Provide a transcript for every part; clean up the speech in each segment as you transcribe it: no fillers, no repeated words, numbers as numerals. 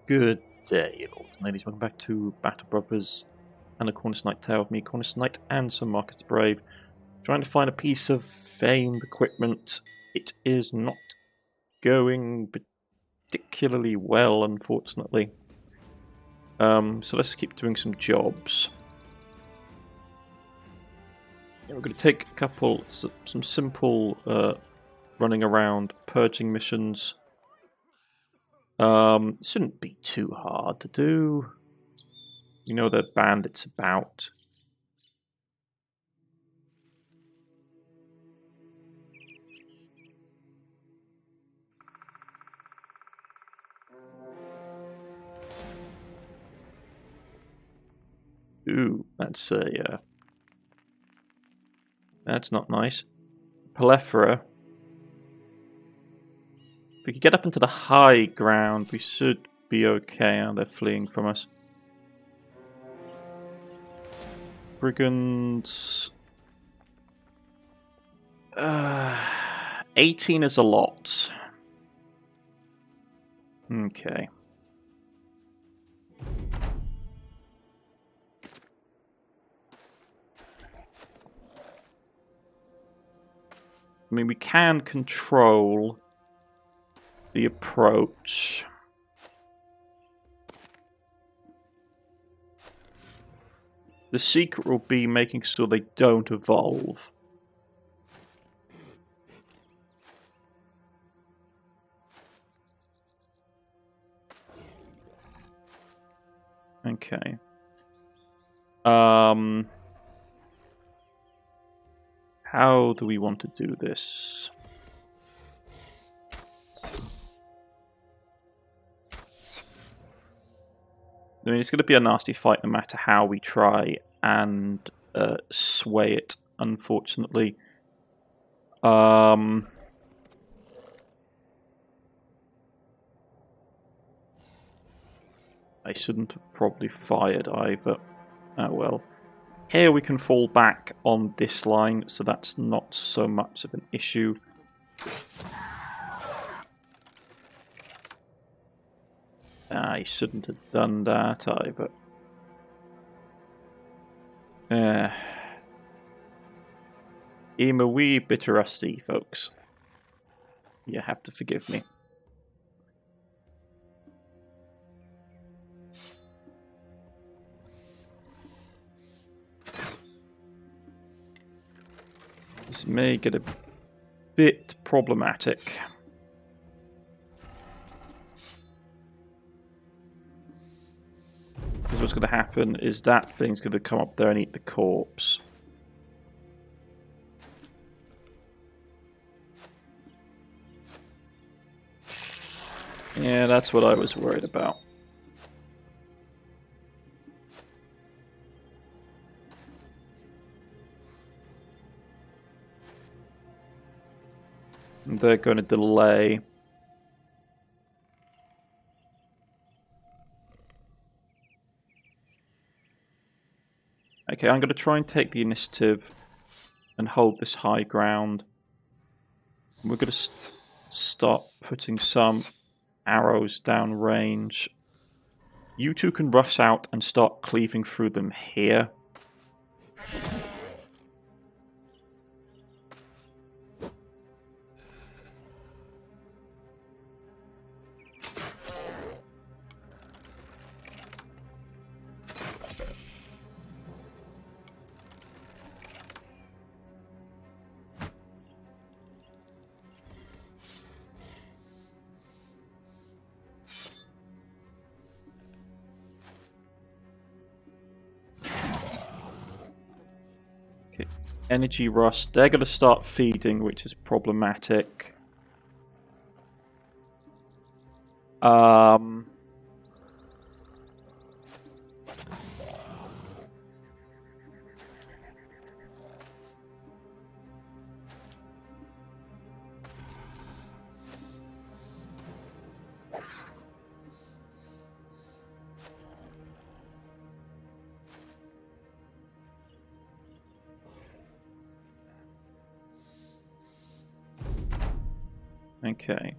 Good day, lords and ladies. Welcome back to Battle Brothers and the Cornish Knights Tale with me, Cornish Knight, and Sir Marcus the Brave. Trying to find a piece of famed equipment. It is not going particularly well, unfortunately. So let's keep doing some jobs. We're going to take a couple, some simple running around, purging missions. Shouldn't be too hard to do. You know the bandits about. Ooh, that's that's not nice. Plethora. If we could get up into the high ground, we should be okay. Oh, they're fleeing from us. Brigands. 18 is a lot. Okay. I mean, we can control the approach. The secret will be making sure they don't evolve. Okay. How do we want to do this? I mean, it's going to be a nasty fight no matter how we try and sway it, unfortunately. I shouldn't have probably fired either. Oh well. Here we can fall back on this line, so that's not so much of an issue. I shouldn't have done that either. I'm a wee bit rusty, folks. You have to forgive me. This may get a bit problematic. Because what's going to happen is that thing's going to come up there and eat the corpse. Yeah, that's what I was worried about. And they're going to delay. Okay, I'm going to try and take the initiative and hold this high ground. We're going to start putting some arrows down range. You two can rush out and start cleaving through them here. Energy rush. They're going to start feeding, which is problematic. Okay.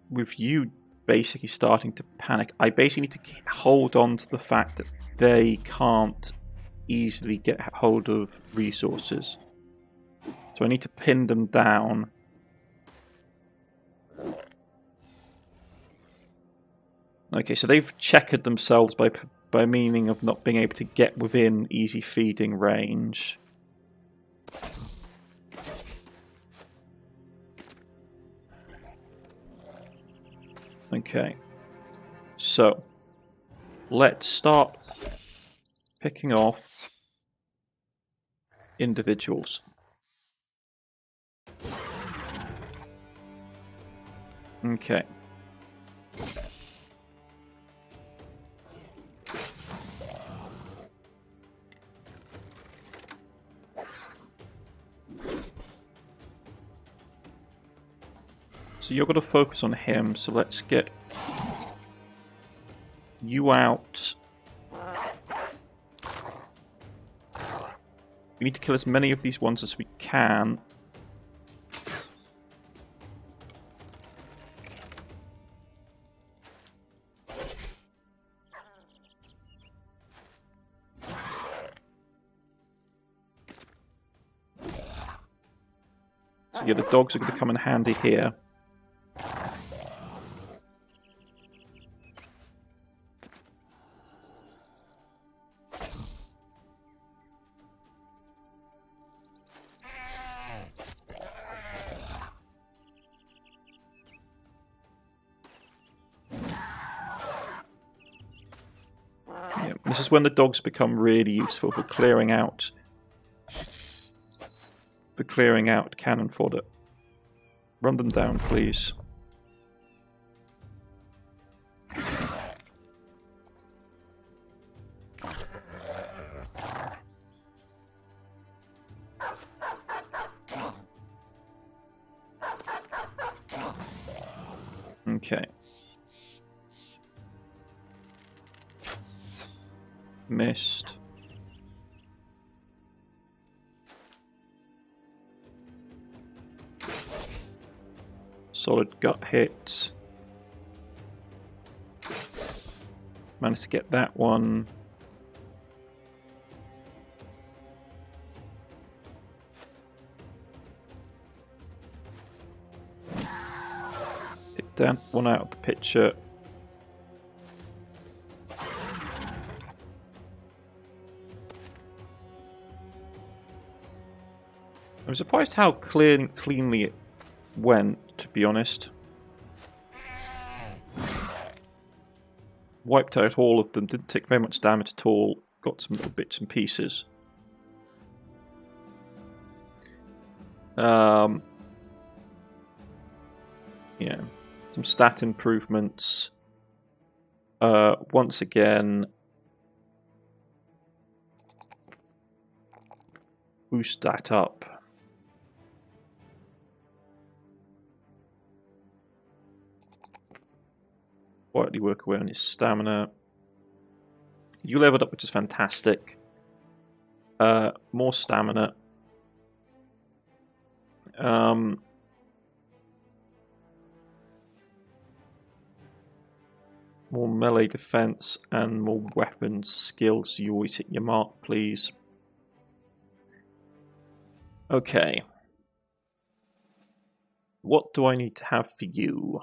with you basically starting to panic, I basically need to hold on to the fact that they can't easily get hold of resources. So I need to pin them down. Okay, so they've checkered themselves by meaning of not being able to get within easy feeding range. Okay, so let's start picking off individuals. Okay. So you're going to focus on him, so let's get you out. We need to kill as many of these ones as we can. So yeah, the dogs are going to come in handy here. Yeah, this is when the dogs become really useful for clearing out cannon fodder. Run them down, please. Okay. Missed. Solid gut hit. Managed to get that one. Take that one out of the picture. I'm surprised how cleanly it went, to be honest. Wiped out all of them, didn't take very much damage at all, got some little bits and pieces. Yeah, some stat improvements. Once again, boost that up. Quietly work away on his stamina. You leveled up, which is fantastic. More stamina. More melee defense and more weapons skills, so you always hit your mark, please. Okay. What do I need to have for you?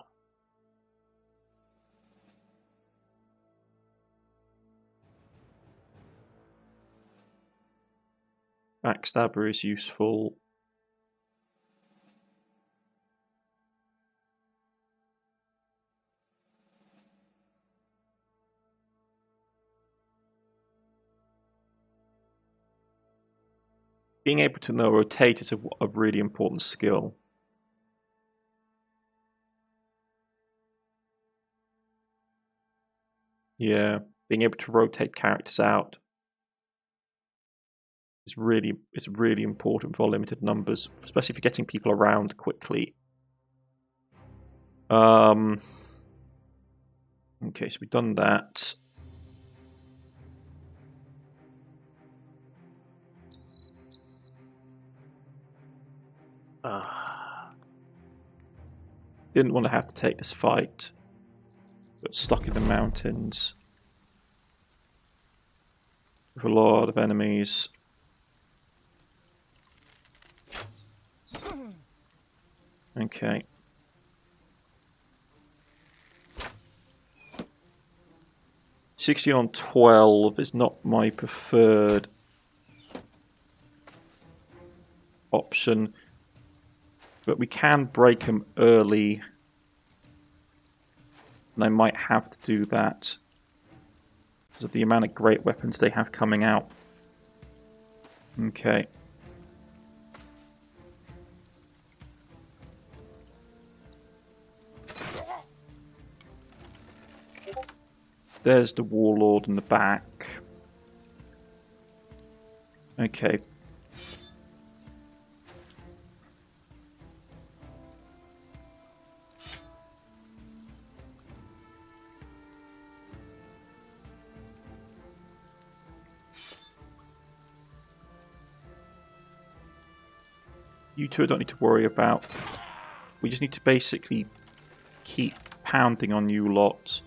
Backstabber is useful. Being able to know rotate is a really important skill. Yeah, being able to rotate characters out is really important for limited numbers, especially for getting people around quickly. Okay, so we've done that. Didn't want to have to take this fight. Got stuck in the mountains with a lot of enemies. Okay. $16 on 12 is not my preferred option, but we can break them early, and I might have to do that because of the amount of great weapons they have coming out. Okay. There's the warlord in the back. Okay. You two I don't need to worry about. We just need to basically keep pounding on you lot.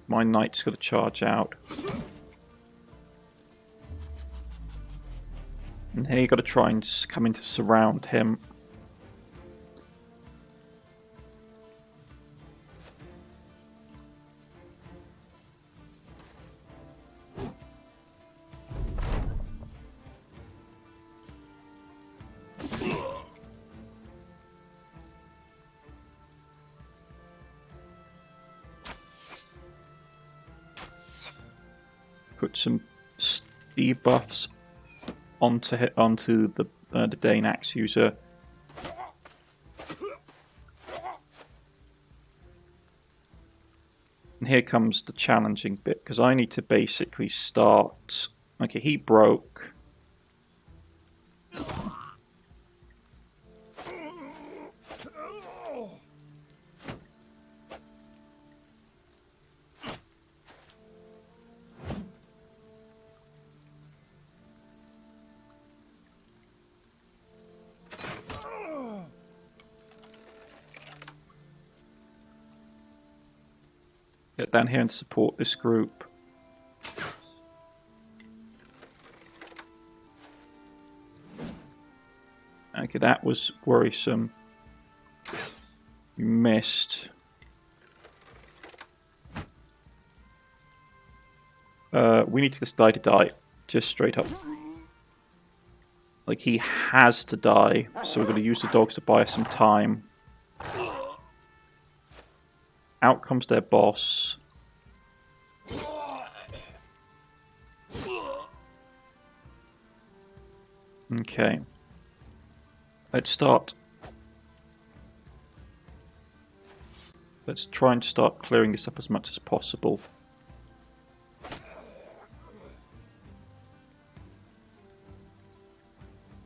My knight's got to charge out. And then you got to try and come in to surround him. Put some debuffs onto the Dane axe user. And here comes the challenging bit, because I need to basically start. Okay, he broke. Get down here and support this group. Okay, that was worrisome. You missed. We need this guy to die. Just straight up. Like, he has to die. So we're going to use the dogs to buy us some time. Out comes their boss. Okay. Let's start. Let's try and start clearing this up as much as possible.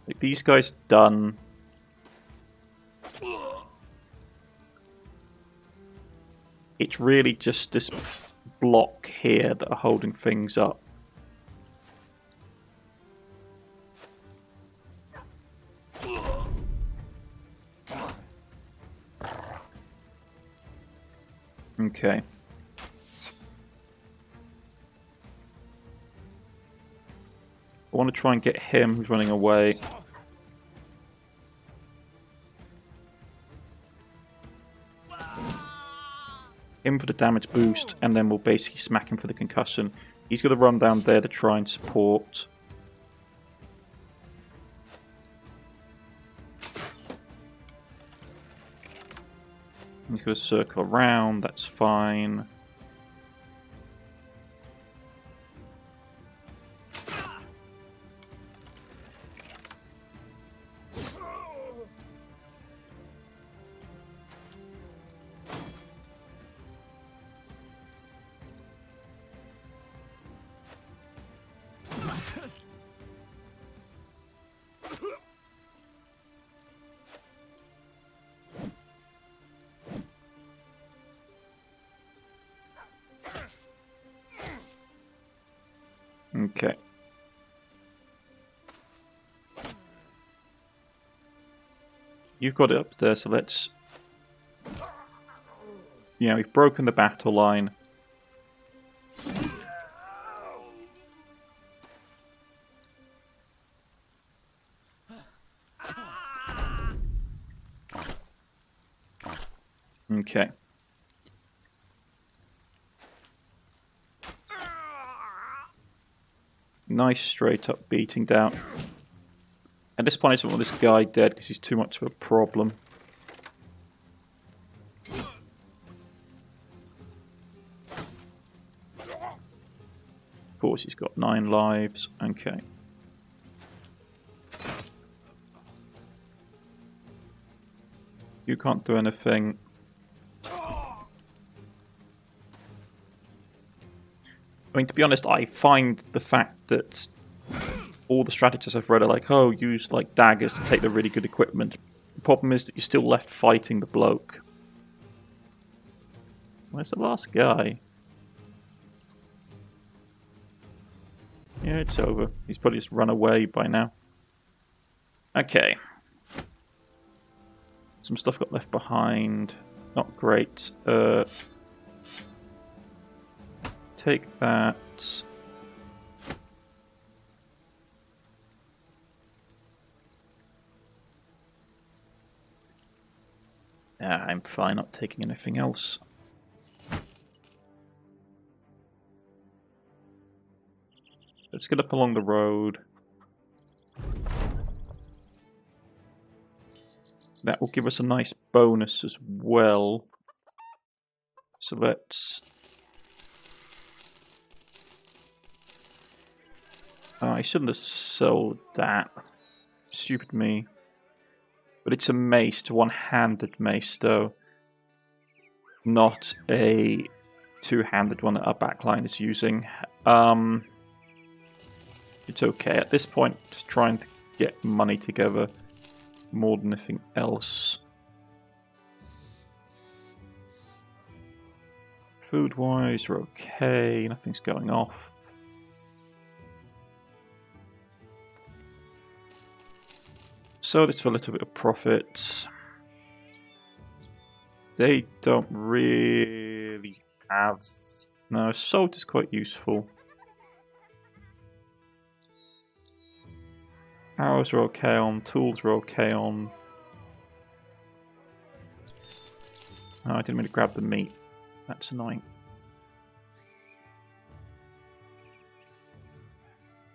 Like, these guys are done. It's really just this block here that are holding things up. Okay. I want to try and get him who's running away. Him for the damage boost, and then we'll basically smack him for the concussion. He's going to run down there to try and support. He's going to circle around, that's fine. Okay. You've got it up there, so let's... Yeah, we've broken the battle line. Okay. Nice straight up beating down. At this point I just want this guy dead because he's too much of a problem. Of course he's got 9 lives. Okay. You can't do anything. I mean, to be honest, I find the fact that all the strategists I've read are like, oh, use like daggers to take the really good equipment. The problem is that you're still left fighting the bloke. Where's the last guy? Yeah, it's over. He's probably just run away by now. Okay. Some stuff got left behind. Not great. Take that. Yeah, I'm fine not taking anything else. Let's get up along the road. That will give us a nice bonus as well. So let's... I shouldn't have sold that. Stupid me. But it's a mace, a one-handed mace though. Not a two-handed one that our backline is using. It's okay. At this point, just trying to get money together more than anything else. Food-wise, we're okay. Nothing's going off. So this for a little bit of profit. They don't really have... No, salt is quite useful. Arrows are okay on, tools are okay on. Oh, I didn't mean to grab the meat. That's annoying.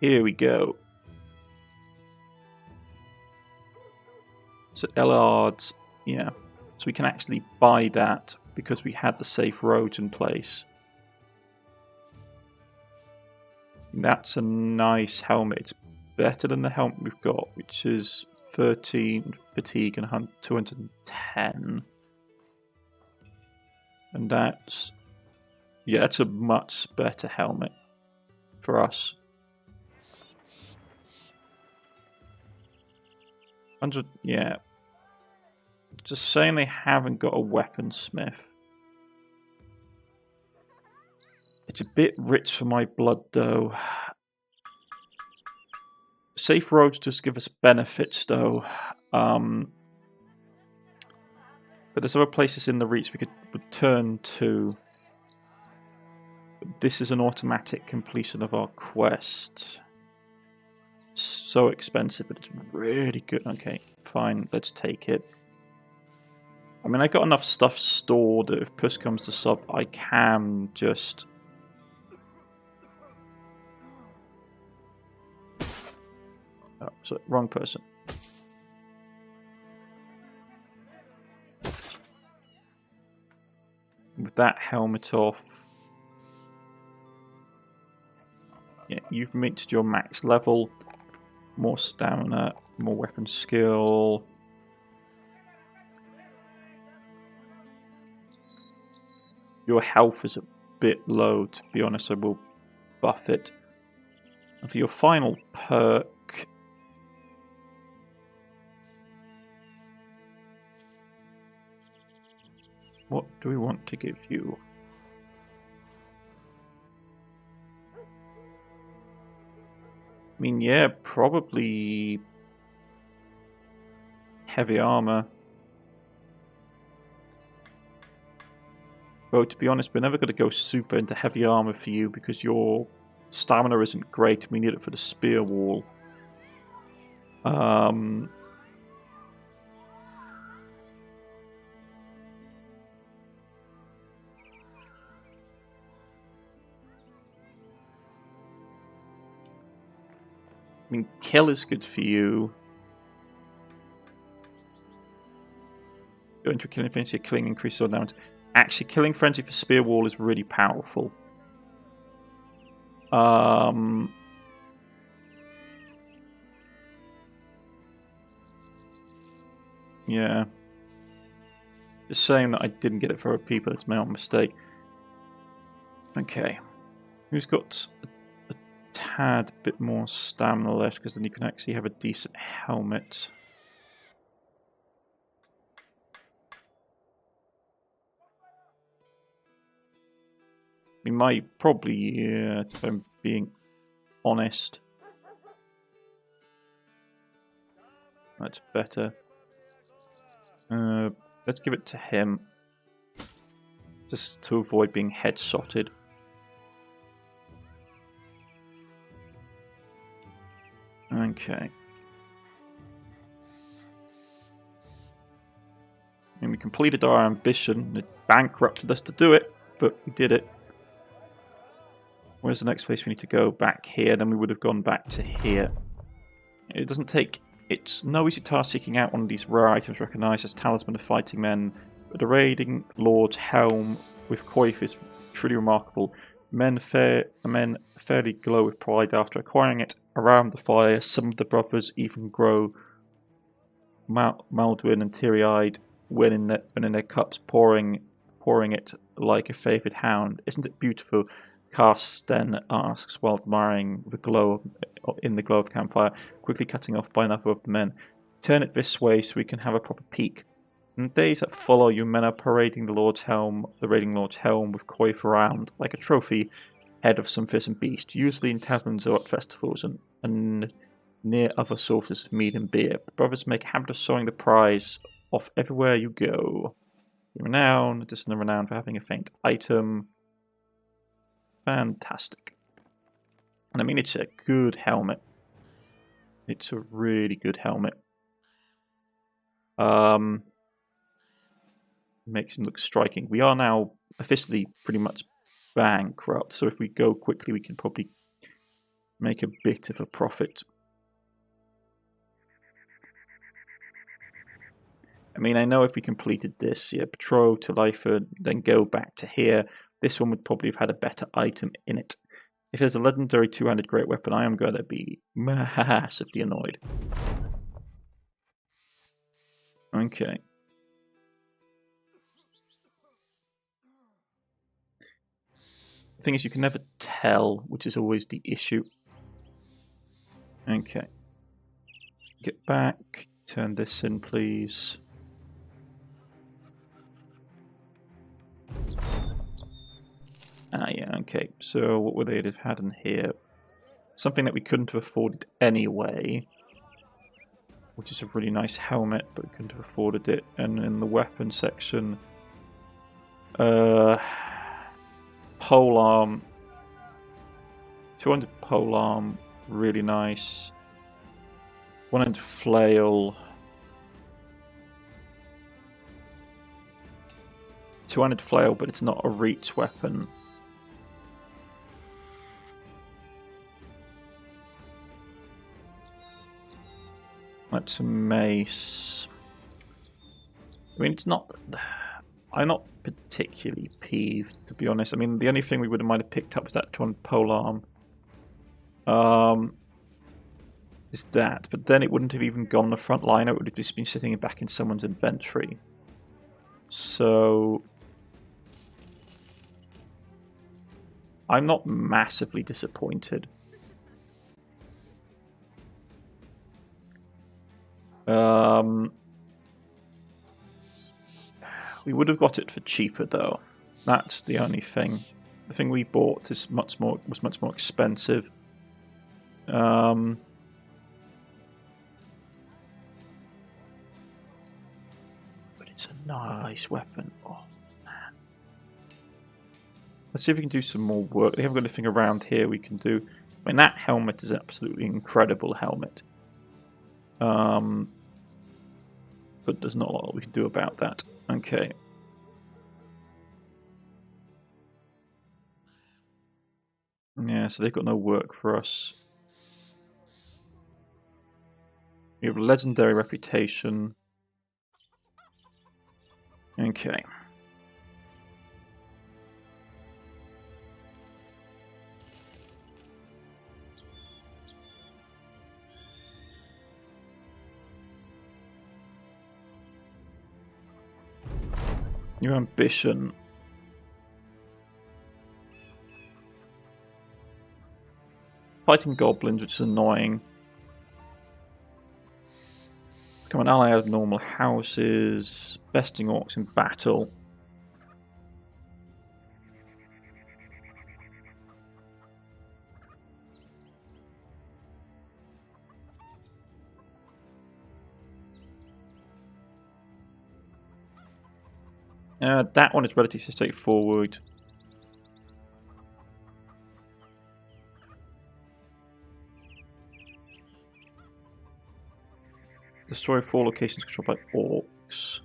Here we go. So Ellard's, yeah. So we can actually buy that because we had the safe roads in place. That's a nice helmet. It's better than the helmet we've got, which is 13 fatigue and 210. And that's... yeah, that's a much better helmet for us. 100, yeah. Just saying they haven't got a weaponsmith. It's a bit rich for my blood, though. Safe roads just give us benefits, though. But there's other places in the reach we could return to. This is an automatic completion of our quest. So expensive, but it's really good. Okay, fine, let's take it. I mean, I got enough stuff stored that if push comes to shove, I can just... oh, sorry, wrong person. With that helmet off... yeah, you've reached your max level. More stamina, more weapon skill. Your health is a bit low, to be honest, I will buff it. And for your final perk... what do we want to give you? mean, yeah, probably heavy armor. Though, to be honest, we're never going to go super into heavy armor for you because your stamina isn't great. We need it for the spear wall. I mean, kill is good for you. Go into a killing frenzy, killing increase sword damage. Actually, killing frenzy for spear wall is really powerful. Yeah. Just saying that I didn't get it for other people, it's my own mistake. Okay. Who's got a tad bit more stamina left, because then you can actually have a decent helmet. We might probably, yeah, if I'm being honest. That's better. Let's give it to him. Just to avoid being headshotted. Okay. And we completed our ambition. It bankrupted us to do it, but we did it. Where's the next place we need to go? Back here. Then we would have gone back to here. It doesn't take... It's no easy task seeking out one of these rare items recognized as Talisman of Fighting Men, but the raiding Lord's helm with coif is truly remarkable. Men fairly glow with pride after acquiring it. Around the fire, some of the brothers even grow Maldwin and teary-eyed when in their cups, pouring it like a favoured hound. Isn't it beautiful? Carsten asks while admiring the glow in the glow of the campfire, quickly cutting off by another of the men. Turn it this way so we can have a proper peek. In the days that follow, you men are parading the raiding Lord's helm with coif around like a trophy, head of some fearsome beast, usually in taverns or at festivals and near other sources of mead and beer. The brothers make a habit of sawing the prize off everywhere you go. Renown, this is the renown for having a faint item. Fantastic. And I mean, it's a good helmet. It's a really good helmet. Makes him look striking. We are now officially pretty much bankrupt, so if we go quickly, we can probably make a bit of a profit. I mean, I know if we completed this, yeah, patrol to Lyford, then go back to here, this one would probably have had a better item in it. If there's a legendary two-handed great weapon, I am going to be massively annoyed. Okay. The thing is, you can never tell, which is always the issue. Okay. Get back. Turn this in, please. Ah, yeah, okay. So what would they have had in here? Something that we couldn't have afforded anyway. Which is a really nice helmet, but we couldn't have afforded it. And in the weapon section... polearm. 200 polearm, really nice. 100 flail. 200 flail, but it's not a reach weapon. That's a mace. I mean, it's not... I'm not particularly peeved, to be honest. I mean, the only thing we might have picked up was that 200 polearm. Is that, but then it wouldn't have even gone the front line. It would have just been sitting back in someone's inventory. So... I'm not massively disappointed. We would have got it for cheaper, though. That's the only thing. The thing we bought is was much more expensive. But it's a nice weapon. Oh man. Let's see if we can do some more work. They haven't got anything around here we can do. I mean, that helmet is an absolutely incredible helmet. But there's not a lot we can do about that. Okay. Yeah, so they've got no work for us. We have a legendary reputation. Okay. Your ambition. Fighting goblins, which is annoying. Become an ally of normal houses. Besting orcs in battle. That one is relatively straightforward. Destroy 4 locations controlled by orcs.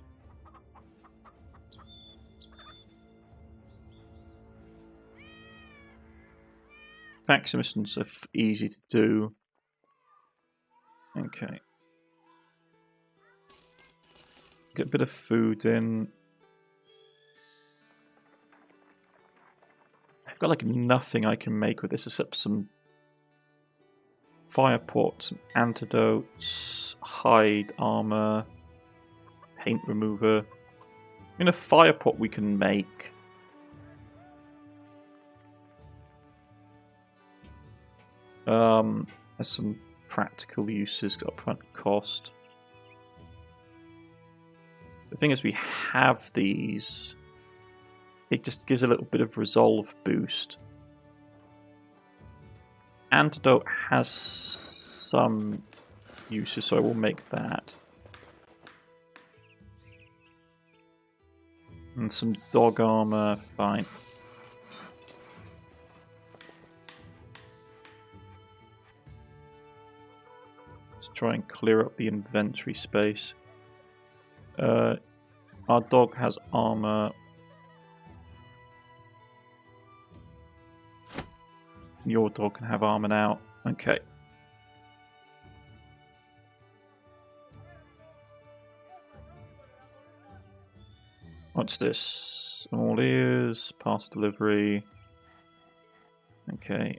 Faction missions are easy to do. Okay. Get a bit of food in. I've got like nothing I can make with this except some fire pots, some antidotes, hide armor, paint remover. I mean, a fire pot we can make. There's some practical uses, upfront cost. The thing is, we have these. It just gives a little bit of resolve boost. Antidote has some uses, so I will make that. And some dog armor, fine. Let's try and clear up the inventory space. Our dog has armor. Your dog can have armor now. Okay. What's this? All ears, pass delivery. Okay.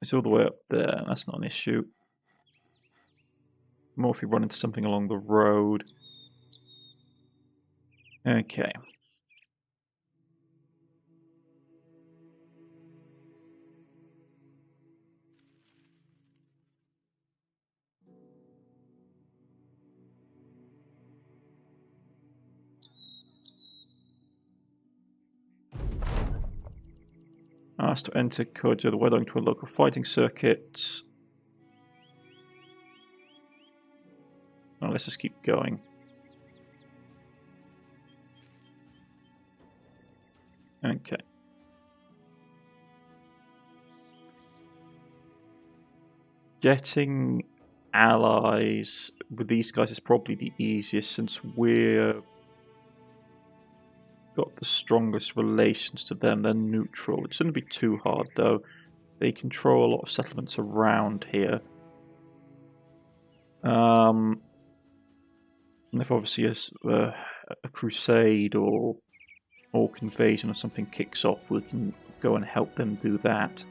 It's all the way up there. That's not an issue. More if we run into something along the road. Okay. Asked to enter courier the wedding to a local fighting circuit. Well, let's just keep going. Okay. Getting allies with these guys is probably the easiest since we're got the strongest relations to them. They're neutral. It shouldn't be too hard though. They control a lot of settlements around here. And if obviously a crusade or orc invasion or something kicks off, we can go and help them do that.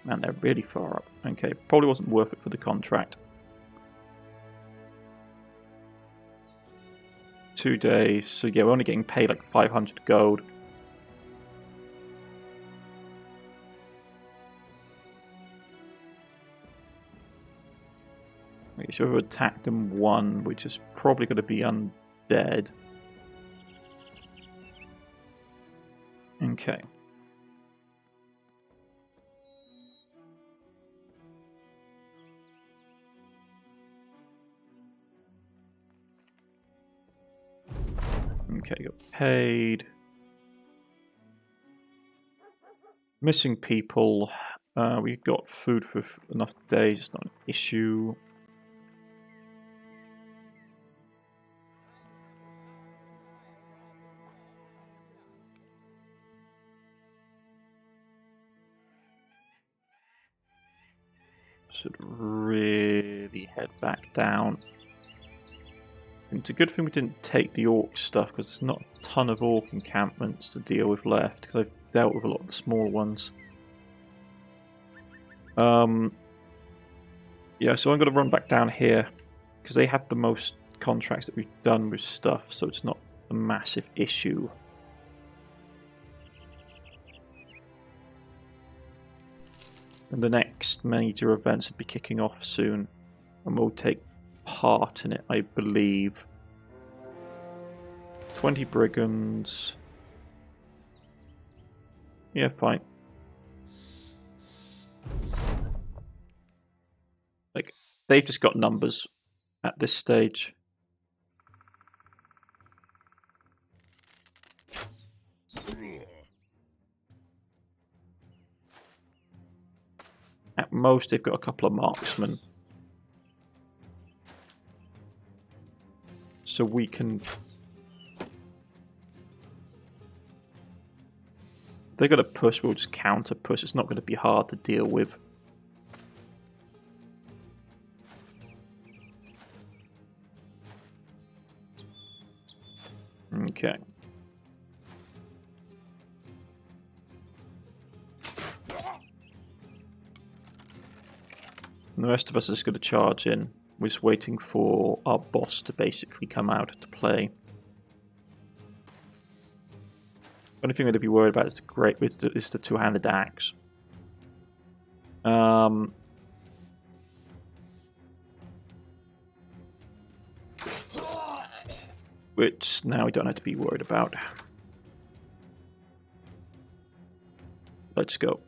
Man, they're really far up. Okay, probably wasn't worth it for the contract. 2 days, so yeah, we're only getting paid like 500 gold. Okay, so we've attacked them one, which is probably going to be undead. Okay. Okay, got paid. Missing people. We got food for enough days. It's not an issue. Should really head back down. It's a good thing we didn't take the orc stuff because there's not a ton of orc encampments to deal with left because I've dealt with a lot of the small ones. Yeah, so I'm going to run back down here because they have the most contracts that we've done with stuff, so it's not a massive issue. And the next major events will be kicking off soon, and we'll take part in it, I believe. 20 brigands. Yeah, fine. Like, they've just got numbers at this stage. At most, they've got a couple of marksmen. So we can... If they're going to push, we'll just counter push. It's not going to be hard to deal with. Okay. And the rest of us are just going to charge in. We're just waiting for our boss to basically come out to play. The only thing we're going to be worried about is the two-handed axe. Which now we don't have to be worried about. Let's go.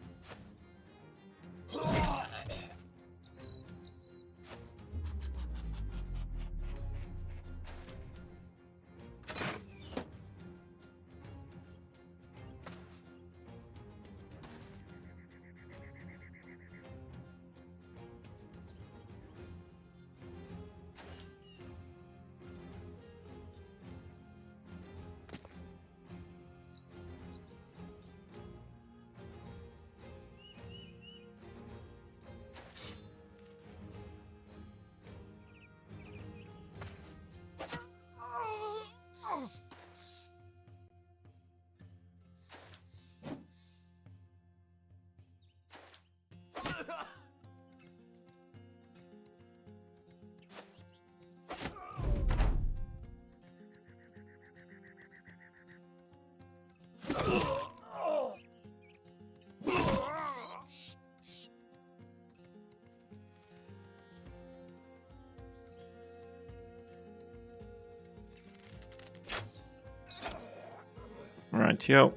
Right, yo.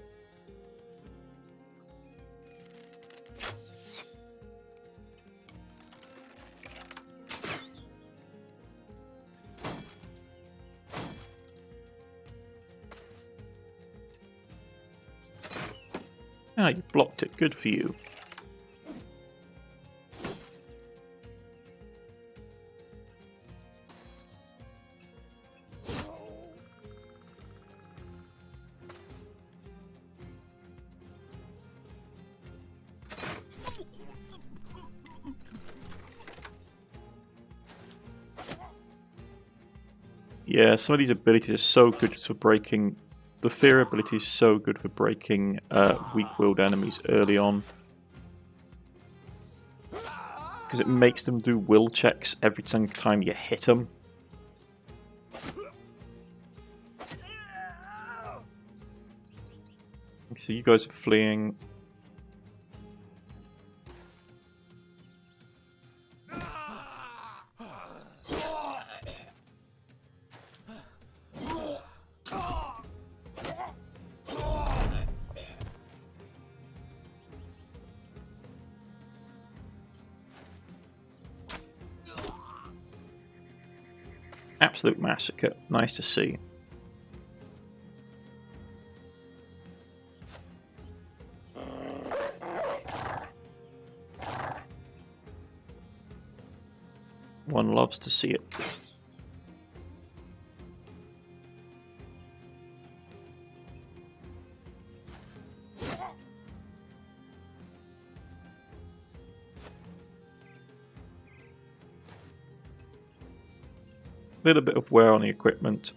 Ah, you blocked it. Good for you. Yeah, some of these abilities are so good for breaking... The fear ability is so good for breaking weak-willed enemies early on. Because it makes them do will checks every single time you hit them. So you guys are fleeing. Absolute massacre. Nice to see. One loves to see it. Little bit of wear on the equipment.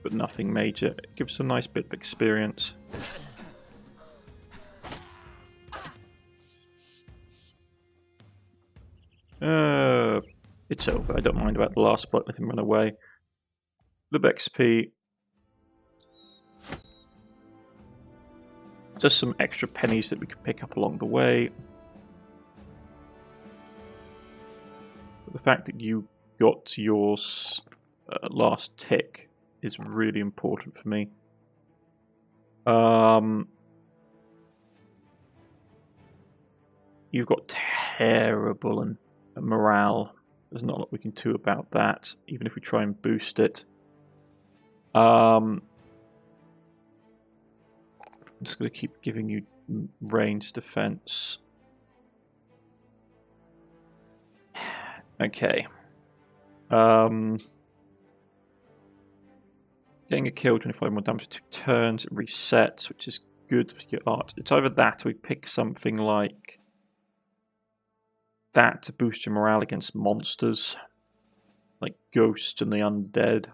But nothing major. It gives a nice bit of experience. It's over. I don't mind about the last block. Let him run away. The XP. Just some extra pennies that we can pick up along the way. But the fact that you got your last tick is really important for me. You've got terrible and morale. There's not a lot we can do about that, even if we try and boost it. I'm just going to keep giving you range defense. Okay. Getting a kill, 25 more damage for 2 turns, it resets, which is good for your art. It's either that or we pick something like that to boost your morale against monsters, like ghosts and the undead.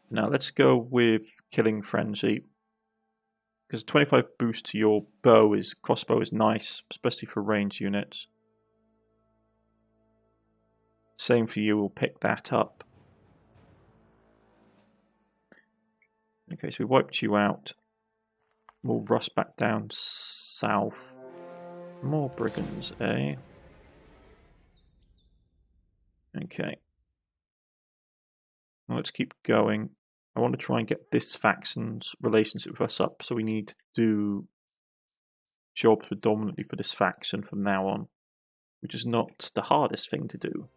Now let's go with Killing Frenzy, because 25 boost to your crossbow is nice, especially for range units. Same for you, we'll pick that up. Okay, so we wiped you out. We'll rush back down south. More brigands, eh? Okay. Well, let's keep going. I want to try and get this faction's relationship with us up, so we need to do jobs predominantly for this faction from now on, which is not the hardest thing to do.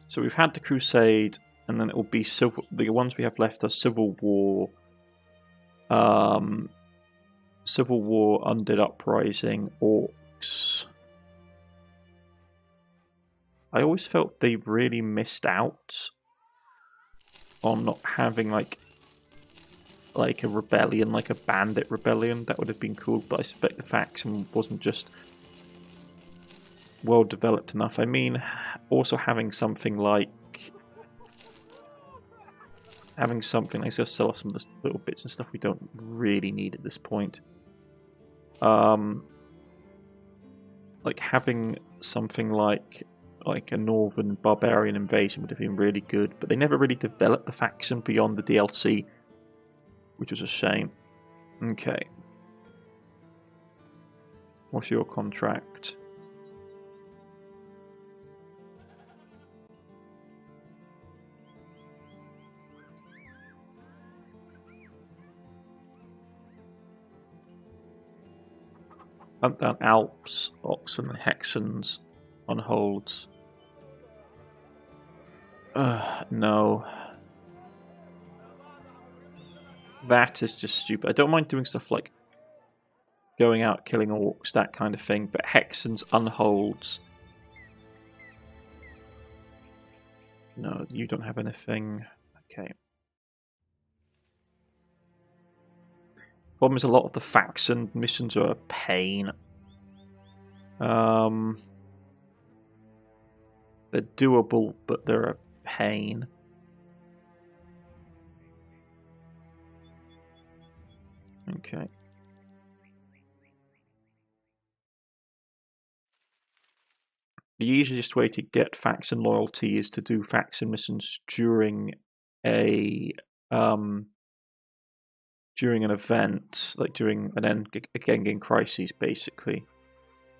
So we've had the Crusade, and then it will be the ones we have left are Civil War, Undead Uprising, Orcs. I always felt they really missed out on not having like a rebellion, like a bandit rebellion. That would have been cool, but I suspect the faction wasn't just well developed enough. I mean, also having something like let's just sell off some of the little bits and stuff we don't really need at this point. Like having something like a northern barbarian invasion would have been really good, but they never really developed the faction beyond the DLC, which was a shame. Okay. What's your contract? Hunt down Alps, Oxen, and Hexans on holds. No. That is just stupid. I don't mind doing stuff like going out, killing orcs, that kind of thing, but Hexans unholds. No, you don't have anything. Okay. Problem is, a lot of the faction missions are a pain. They're doable, but they're a pain. Okay. The easiest way to get faction loyalty is to do faction missions during an event, like during an endgame crisis, basically.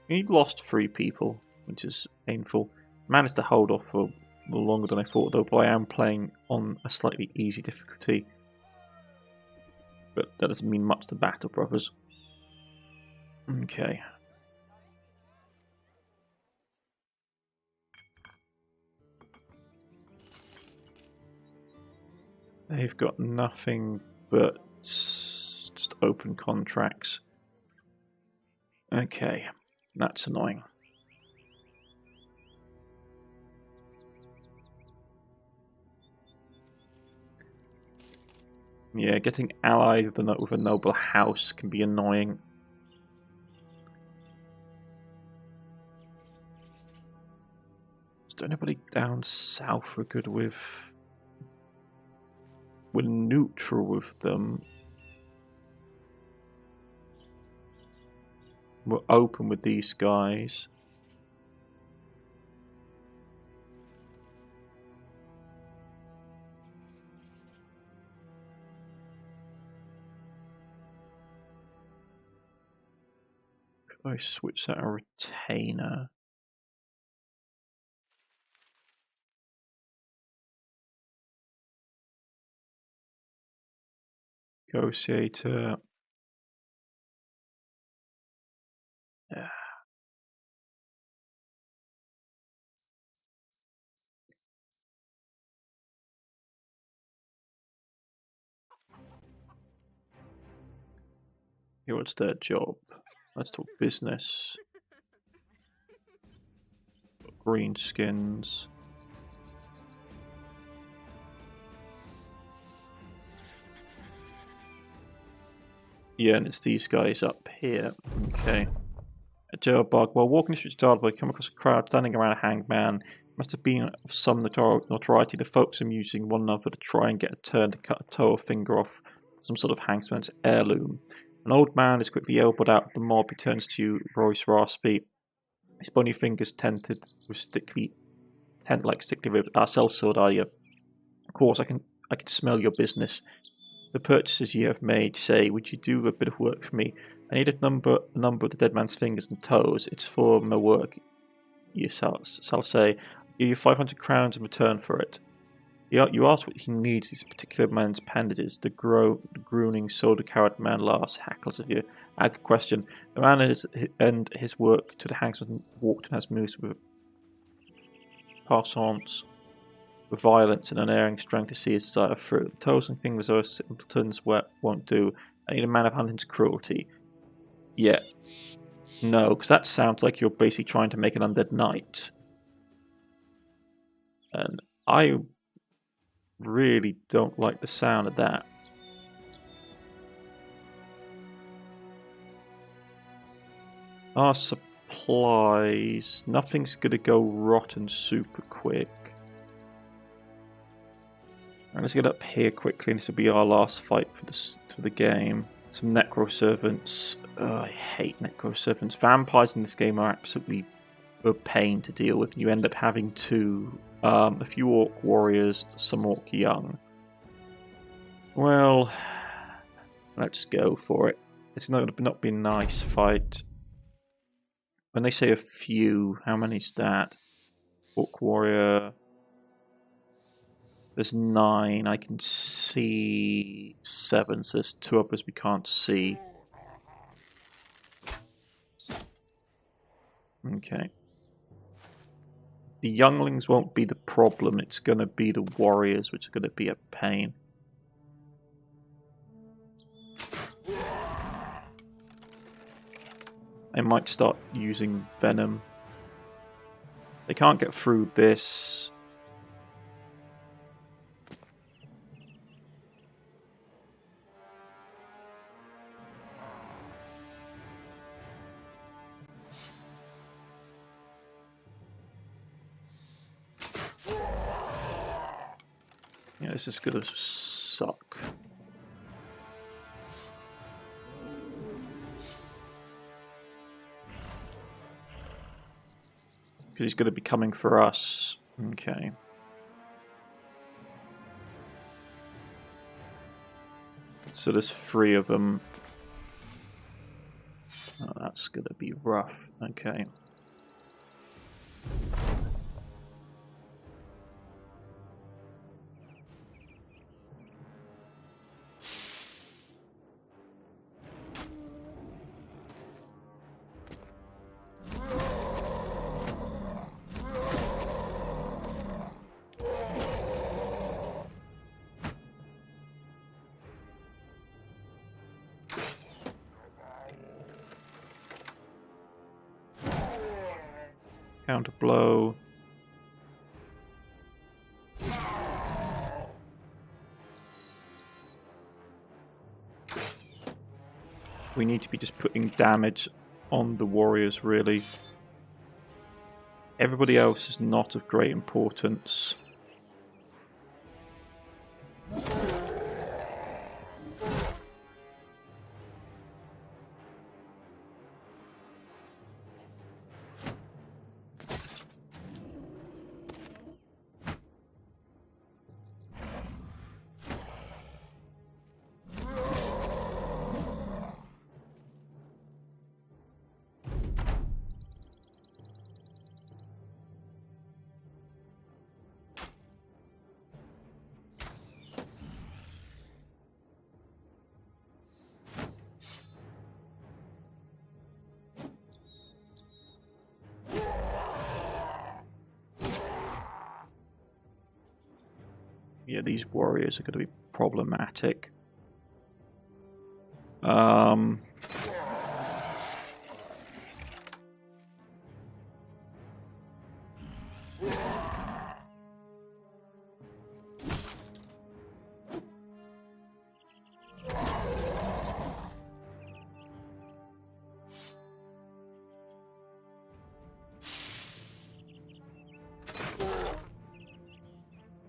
You lost 3 people, which is painful. Managed to hold off for A little longer than I thought, though, but I am playing on a slightly easy difficulty. But that doesn't mean much to Battle Brothers. Okay. They've got nothing but just open contracts. Okay, that's annoying. Yeah, getting allied with a noble house can be annoying. Is there anybody down south we're good with? We're neutral with them. We're open with these guys. Could I switch out a retainer? Negotiator. Yeah. Here, what's their job? Let's talk business. Green skins. Yeah, and it's these guys up here. Okay. A jailbug. While walking the streets of Dartboy, I come across a crowd standing around a hanged man. Must have been of some notoriety. The folks are using one another to try and get a turn to cut a toe or finger off some sort of hangman's heirloom. An old man is quickly elbowed out of the mob. He turns to you, voice raspy. His bony fingers tented with stickly ribs. Sell sword, are you? Of course, I can smell your business. The purchases you have made say, would you do a bit of work for me? I need a number of the dead man's fingers and toes. It's for my work. You shall say, I'll give you 500 crowns in return for it. You ask what he needs this particular man's appendages. The groaning, soda-carrot man laughs, hackles of you. A good question. The man and his work to the hangsman walked and has moved with passants with violence and unerring strength to see his desire through. The toes and fingers of a simpleton's won't do. I need a man of hunting's cruelty. Yeah. No, because that sounds like you're basically trying to make an undead knight. And I really don't like the sound of that. Our supplies. Nothing's going to go rotten super quick. Let's get up here quickly, and this will be our last fight for the game. Some necro servants. I hate necro servants. Vampires in this game are absolutely a pain to deal with. You end up having a few orc warriors, some orc young. Well, let's go for it. It's not been a nice fight. When they say a few, how many is that? Orc warrior. There's 9. I can see 7, so there's 2 others we can't see. Okay. The younglings won't be the problem, it's going to be the warriors which are going to be a pain. I might start using venom. They can't get through this. Yeah, this is going to suck. Because he's going to be coming for us. Okay. So there's 3 of them. Oh, that's going to be rough. Okay. counter blow. We need to be just putting damage on the warriors, really. Everybody else is not of great importance. Yeah, these warriors are going to be problematic.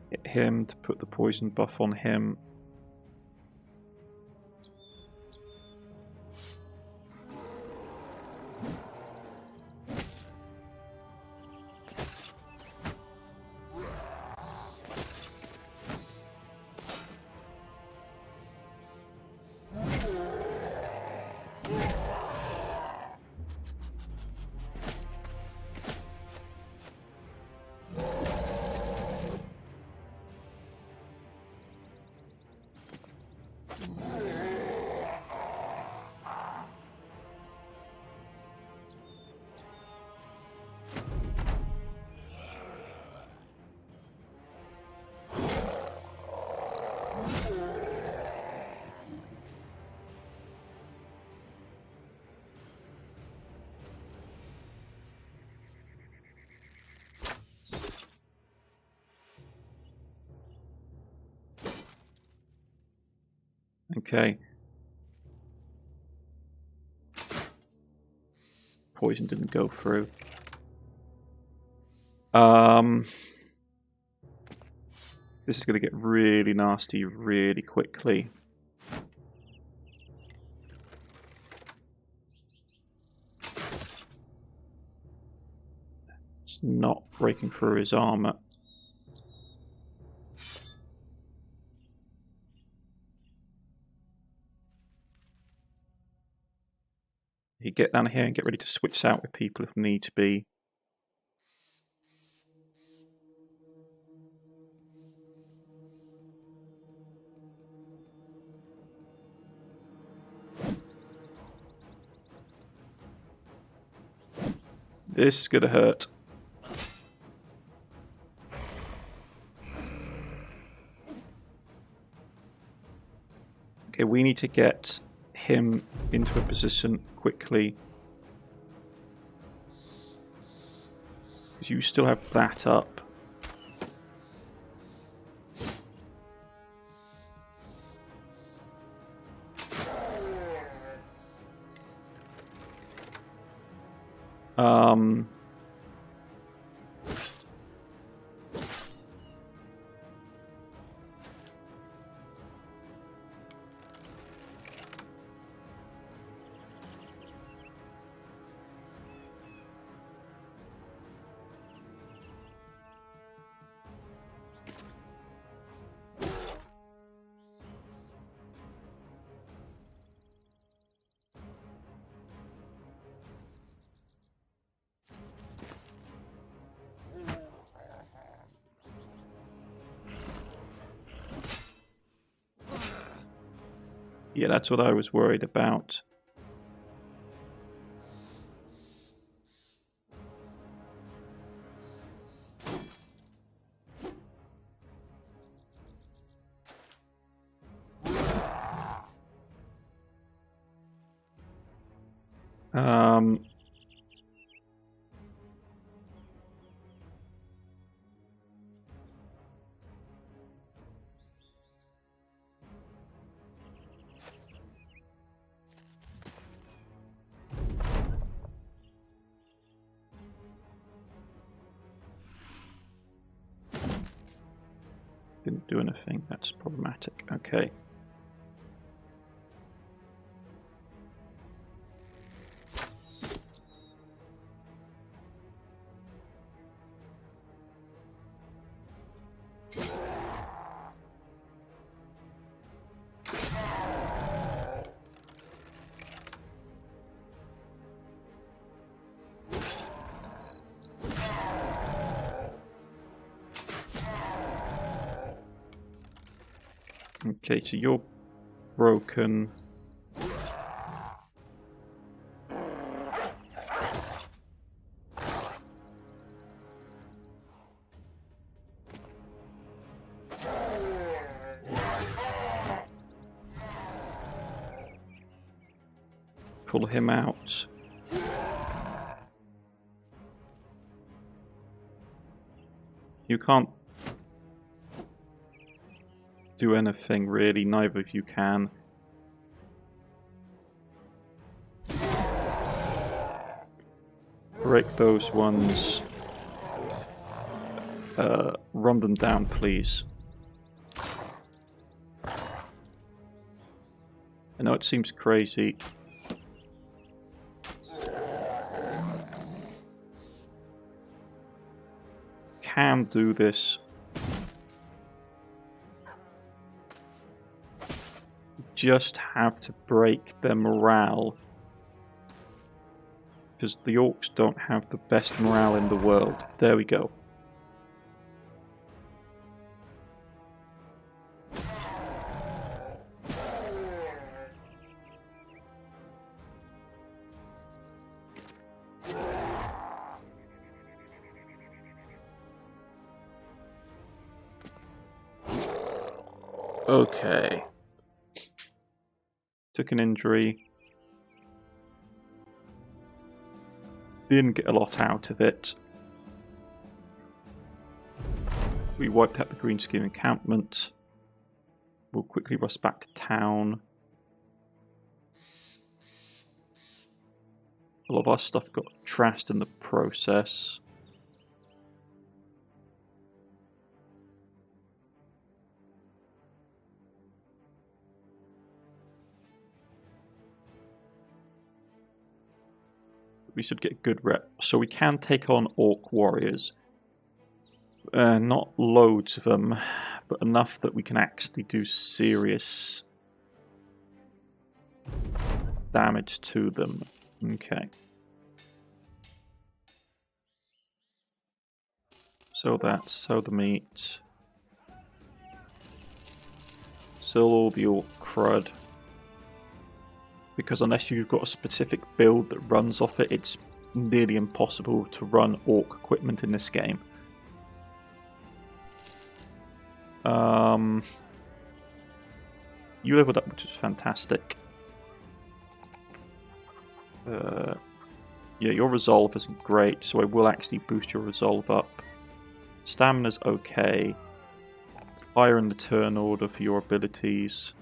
Get him to put the poison buff on him. Okay. Poison didn't go through. This is going to get really nasty really quickly. It's not breaking through his armor. You get down here and get ready to switch out with people if need to be. This is going to hurt. Okay, we need to get him into a position quickly. Because you still have that up. Yeah, that's what I was worried about. Didn't do anything. That's problematic. Okay. Okay, so you're broken. Pull him out. You can't do anything really, neither of you can. Break those ones. Run them down, please. I know it seems crazy. Can do this. Just have to break their morale. Because the orcs don't have the best morale in the world. There we go. Okay. Took an injury. Didn't get a lot out of it. We wiped out the green scheme encampment. We'll quickly rush back to town. A lot of our stuff got trashed in the process. We should get a good rep. So we can take on orc warriors. Not loads of them, but enough that we can actually do serious damage to them. Okay. So the meat. Sell all the orc crud. Because unless you've got a specific build that runs off it, it's nearly impossible to run orc equipment in this game. You leveled up, which is fantastic. Yeah, your resolve isn't great, so I will actually boost your resolve up. Stamina's okay. Higher in the turn order for your abilities.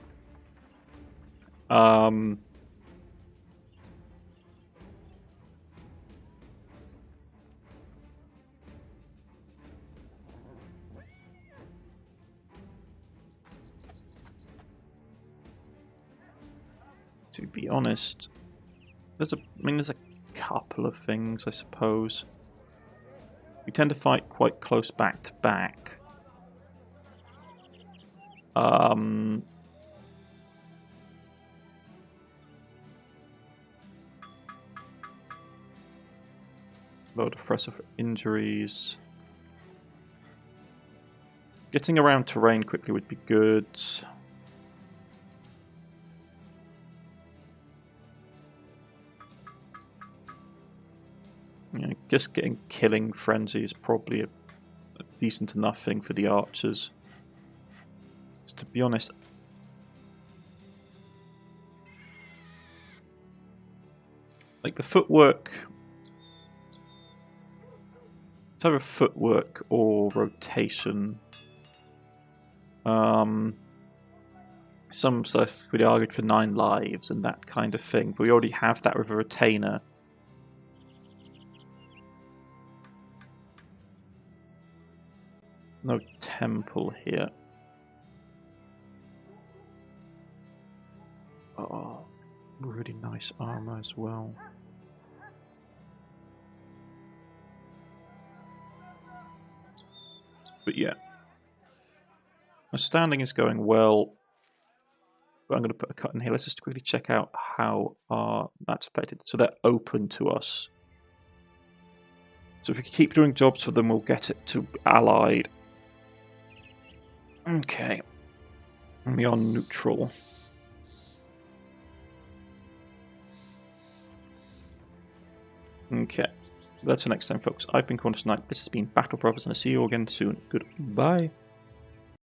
To be honest, there's a couple of things, I suppose. We tend to fight quite close back to back. Load of oppressive injuries. Getting around terrain quickly would be good. Yeah, just getting killing frenzy is probably a decent enough thing for the archers. Just to be honest, like the footwork, it's either footwork or rotation. Some stuff would argue for 9 lives and that kind of thing, but we already have that with a retainer. No temple here. really nice armor as well. But yeah, my standing is going well. But I'm going to put a cut in here. Let's just quickly check out how that's affected. So they're open to us. So if we keep doing jobs for them, we'll get it to allied. Okay. And we are neutral. Okay. That's the next time, folks. I've been Cornish Knight. This has been Battle Brothers, and I'll see you again soon. Goodbye.